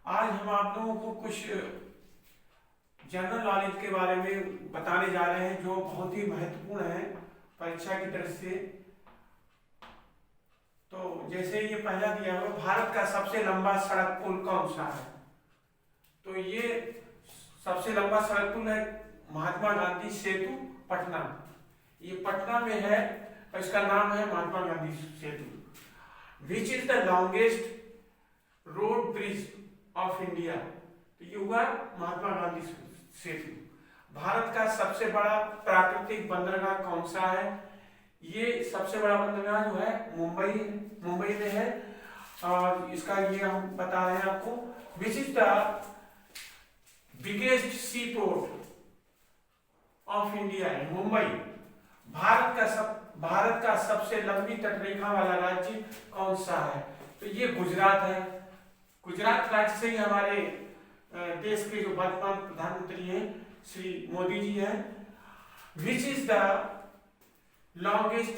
आज हम आप लोगों को कुछ जनरल नॉलेज के बारे में बताने जा रहे हैं जो बहुत ही महत्वपूर्ण है परीक्षा की दृष्टि से। तो जैसे ये पहला दिया हुआ, भारत का सबसे लंबा सड़क पुल कौन सा है? तो ये सबसे लंबा सड़क पुल है महात्मा गांधी सेतु, पटना। ये पटना में है और इसका नाम है Mahatma Gandhi Setu. Which is the longest road bridge of India? तो ये हुआ महात्मा गांधी सेतु। भारत का सबसे बड़ा प्राकृतिक बंदरगाह कौन सा है? ये सबसे बड़ा बंदरगाह जो है मुंबई में है। और इसका ये हम बता रहे हैं आपको। Which is the biggest sea port of India है मुंबई। भारत का सबसे लंबी तटरेखा वाला राज्य कौन सा है? तो ये गुजरात है। गुजरात राज्य से ही हमारे देश के जो वर्तमान प्रधानमंत्री हैं श्री मोदी जी हैं। Which is the longest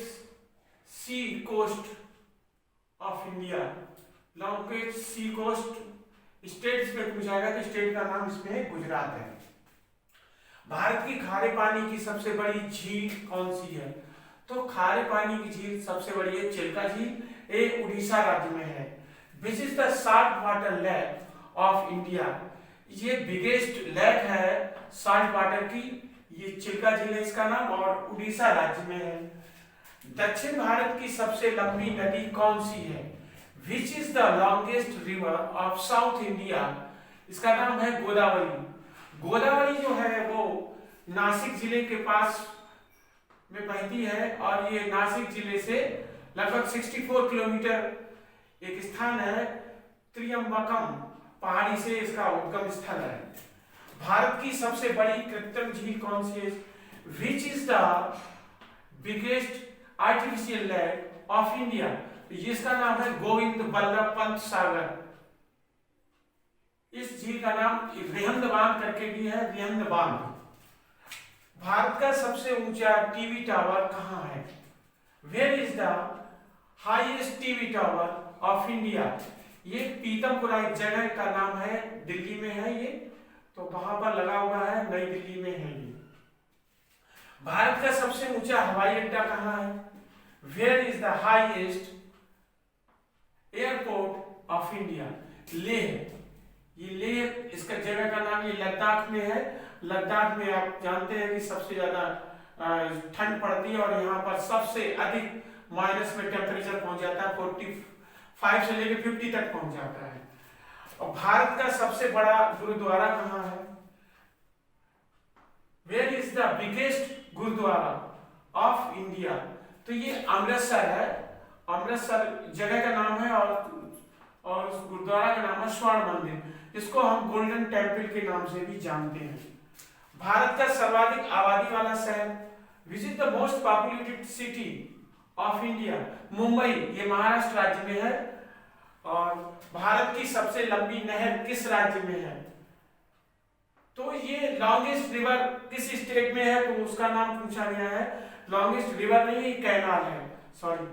sea coast of India? Longest sea coast states में पूछा गया तो स्टेट का नाम इसमें गुजरात है। भारत की खारे पानी की सबसे बड़ी झील कौन सी है? तो खारे पानी की झील सबसे बड़ी है चिल्का झील, ये उड़ीसा राज्य में है। विच is the salt water lake of India? ये बिगेस्ट लेक है साल्ट वाटर की, ये चिल्का झील है इसका नाम, और उड़ीसा राज्य में है। दक्षिण भारत की सबसे लंबी नदी कौन सी है? विच is the longest river of south India? इसका नाम है गोदावरी। गोदावरी जो है वो नासिक जिले के पास में बहती है और ये नासिक जिले से लगभग 64 किलोमीटर एक स्थान है त्रियंबकम पहाड़ी से इसका उद्गम स्थल है। भारत की सबसे बड़ी कृत्रिम झील कौन सी है? विच is the biggest artificial lake of India? इसका नाम है गोविंद बल्लभ पंत सागर। इस झील का नाम रिहंद बांध करके भी है, रिहंद बांध। भारत का सबसे ऊंचा टीवी टावर कहाँ है? Where is the highest TV tower of India? ये पीतमपुरा एक जगह का नाम है, दिल्ली में है ये, तो वहां पर लगा हुआ है, नई दिल्ली में है ये। भारत का सबसे ऊंचा हवाई अड्डा कहाँ है? Where is the highest airport of India? Leh. ये लेह इसका जगह का नाम, ये लद्दाख में है। लद्दाख में आप जानते हैं कि सबसे ज्यादा ठंड पड़ती है और यहाँ पर सबसे अधिक माइनस में टेम्परेचर पहुंच जाता है, 45 से लेकर 50 तक पहुंच जाता है। और भारत का सबसे बड़ा गुरुद्वारा कहाँ है? Where is the biggest gurdwara of India? तो ये अमृतसर है, अमृतसर जगह का नाम है और उस गुरुद्वारा का नाम है स्वर्ण मंदिर, जिसको हम गोल्डन टेम्पल के नाम से भी जानते हैं। भारत का सर्वाधिक आबादी वाला शहर? विच is the most populated city of India? Mumbai, ये महाराष्ट्र राज्य में है। और भारत की सबसे लंबी नहर किस राज्य में है? तो ये लॉन्गेस्ट रिवर किस स्टेट में है? तो उसका नाम पूछा गया है। लॉन्गेस्ट रिवर नहीं, कैनाल है, सॉरी।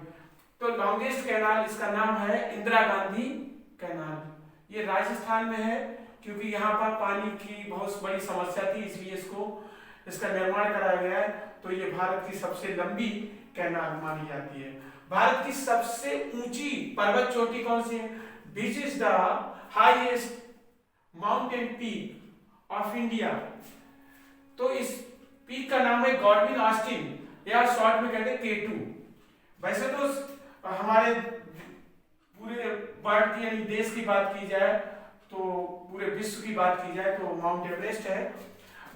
तो लॉन्गेस्ट कैनाल, इसका नाम है इंदिरा गांधी कैनाल। ये राजस्थान में है, क्योंकि यहाँ पर पानी की बहुत बड़ी समस्या थी, इसलिए इसका निर्माण कराया गया है। तो ये भारत की सबसे लंबी कैनाल मानी जाती है। भारत की सबसे ऊंची पर्वत चोटी कौन सी है? विच is the highest mountain peak of India? तो इस पीक का नाम है गॉडविन ऑस्टिन, या शॉर्ट में कहते हैं K2। वैसे तो हमारे पूरे वर्ल्ड की यानी देश की बात की जाए, तो पूरे विश्व की बात की जाए तो माउंट एवरेस्ट है।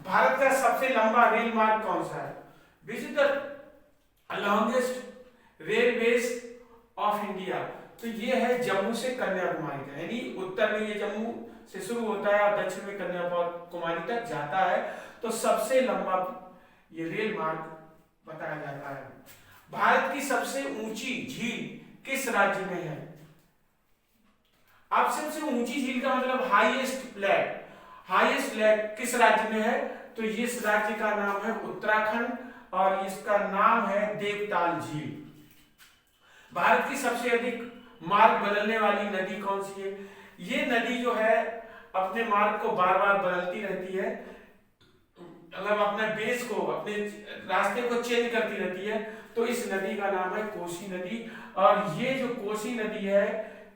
भारत का सबसे लंबा रेल मार्ग कौन सा है? विच is the longest railways of India? तो ये है जम्मू से कन्याकुमारी का, यानी उत्तर में ये जम्मू से शुरू होता है और दक्षिण में कन्याकुमारी तक जाता है। तो सबसे लंबा ये रेल मार्ग बताया जाता है। भारत की सबसे ऊंची झील किस राज्य में है? अब सबसे ऊंची झील का मतलब हाईएस्ट लेक, हाईएस्ट लेक किस राज्य में है? तो इस राज्य का नाम है उत्तराखंड और इसका नाम है देवताल झील। भारत की सबसे अधिक मार्ग बदलने वाली नदी कौन सी है? ये नदी जो है अपने मार्ग को बार बार बदलती रहती है, मतलब अपने बेस को, अपने रास्ते को चेंज करती रहती है। तो इस नदी का नाम है कोसी नदी। और ये जो कोसी नदी है,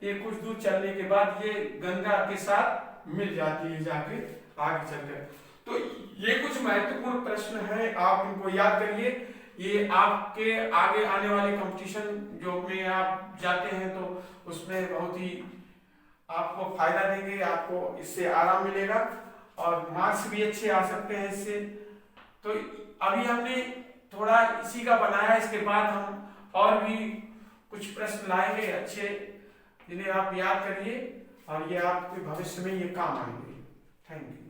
ये कुछ दूर चलने के बाद ये गंगा के साथ मिल जाती है जाके आगे चलकर। तो ये कुछ महत्वपूर्ण प्रश्न है, आप इनको याद करिए। ये आपके आगे आने वाले कंपटीशन जो में आप जाते हैं तो उसमें बहुत ही आपको फायदा देंगे, आपको इससे आराम मिलेगा और मार्क्स भी अच्छे आ सकते हैं इससे। तो अभी हमने थोड़ा इसी का बनाया, इसके बाद हम और भी कुछ प्रश्न लाएंगे अच्छे, जिन्हें आप याद करिए और ये आपके भविष्य में ये काम आएंगे। Thank you.